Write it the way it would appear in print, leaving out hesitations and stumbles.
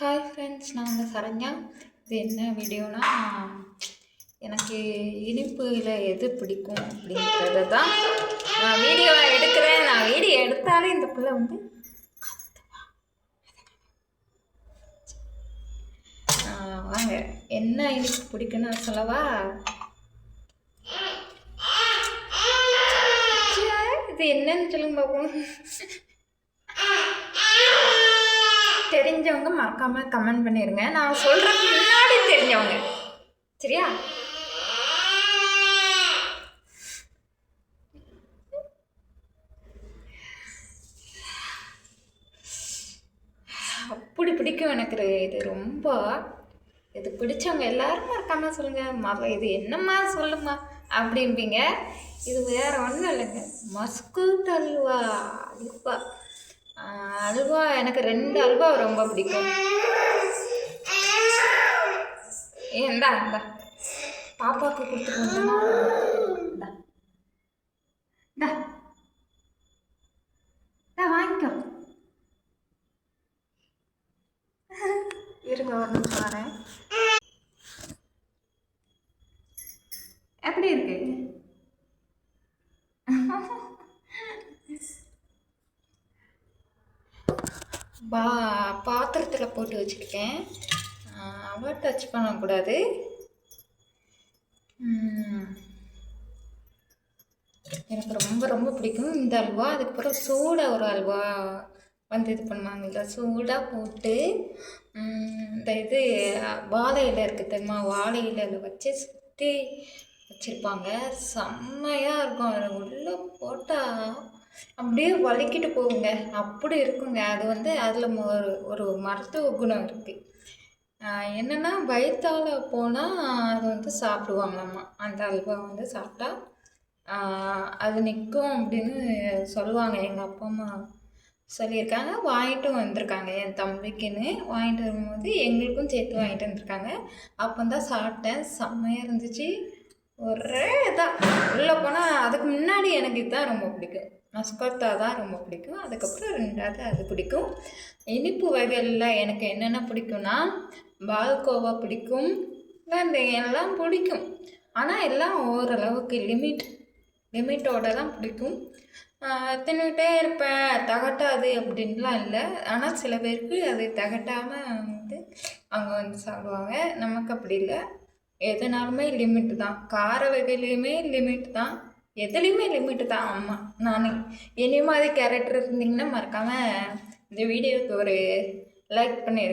Hi friends, நான் வந்து சரண்யா. இது என்ன வீடியோனா, எனக்கு இனிப்பில் எது பிடிக்கும் அப்படிங்கிறத தான் நான் வீடியோவை எடுக்கிறேன். நான் வீடியோ எடுத்தாலே இந்த பிள்ளை வந்து வாங்க என்ன இனிப்பு பிடிக்குன்னு சொல்லவா? இது என்னன்னு சொல்லுங்க பார்ப்போம். தெரிஞ்சவங்க மறக்காம கமெண்ட் பண்ணிடுங்க. நான் சொல்றதுக்கு முன்னாடி தெரிஞ்சவங்க, சரியா? அப்படி பிடிக்கும் எனக்கு இது ரொம்ப. இது பிடிச்சவங்க எல்லாரும் மறக்காம சொல்லுங்க. இது என்னம்மா சொல்லுமா அப்படிம்பீங்க. இது வேற ஒன்றும் இல்லைங்க, மஸ்கூத் அல்வா. அல்வா எனக்கு 2 அல்வா ரொம்ப பிடிக்கும். இந்தா பாப்பாவுக்கு கொடுத்துட்டு வாங்கிக்கோ. இருங்க ஒரு நிமிஷம் வரேன். எப்படி இருக்கு? பாத்திரத்தில் போட்டு வச்சுருக்கேன். அவ்வளோ டச் பண்ணக்கூடாது. எனக்கு ரொம்ப ரொம்ப பிடிக்கும் இந்த அல்வா. அதுக்கப்புறம் சூடாக ஒரு அல்வா வந்து இது பண்ணுவாங்க. இல்லை சூடாக போட்டு இந்த இது வாழை இலை இருக்குது தெரியுமா? வாழை இலையில் வச்சு சுற்றி வச்சுருப்பாங்க. செம்மையாக இருக்கும். அதை உள்ளே போட்டால் அப்படியே வலிக்கிட்டு போகுங்க. அப்படி இருக்குங்க. அது வந்து அதில் ஒரு மருத்துவ குணம் இருக்குது. என்னென்னா வயிற்றால் போனால் அது வந்து சாப்பிடுவாங்களாம்மா. அந்த அல்வா வந்து சாப்பிட்டா அது நிற்கும் அப்படின்னு சொல்லுவாங்க. எங்கள் அப்பா அம்மா சொல்லியிருக்காங்க. வாங்கிட்டும் வந்திருக்காங்க. என் தம்பிக்குன்னு வாங்கிட்டு வரும்போது எங்களுக்கும் சேர்த்து வாங்கிட்டு வந்திருக்காங்க. அப்போ தான் சாப்பிட்டேன். செம்மையாக இருந்துச்சு. ஒரே இதாக உள்ளே போனால். அதுக்கு முன்னாடி எனக்கு இதுதான் ரொம்ப பிடிக்கும். மஸ்கத்தா தான் ரொம்ப பிடிக்கும். அதுக்கப்புறம் 2வது அது பிடிக்கும். இனிப்பு வகைகளில் எனக்கு என்னென்ன பிடிக்கும்னா, பால்கோவா பிடிக்கும். இந்த எல்லாம் பிடிக்கும். ஆனால் எல்லாம் ஓரளவுக்கு லிமிட்டோட தான் பிடிக்கும். தின்னுகிட்டே இருப்பேன், தகட்டாது அப்படின்லாம் இல்லை. ஆனால் சில பேருக்கு அது தகட்டாமல் வந்து அவங்க வந்து சாப்பிடுவாங்க. நமக்கு அப்படி இல்லை. எதுனாலுமே லிமிட்டு தான். கார வகையிலையுமே லிமிட் தான், எதுலேயுமே லிமிட்டு தான். ஆமாம், நான் என்னைய மாதிரி கேரக்டர் இருந்தீங்கன்னா மறக்காமல் இந்த வீடியோவுக்கு ஒரு லைக் பண்ணிடுங்க.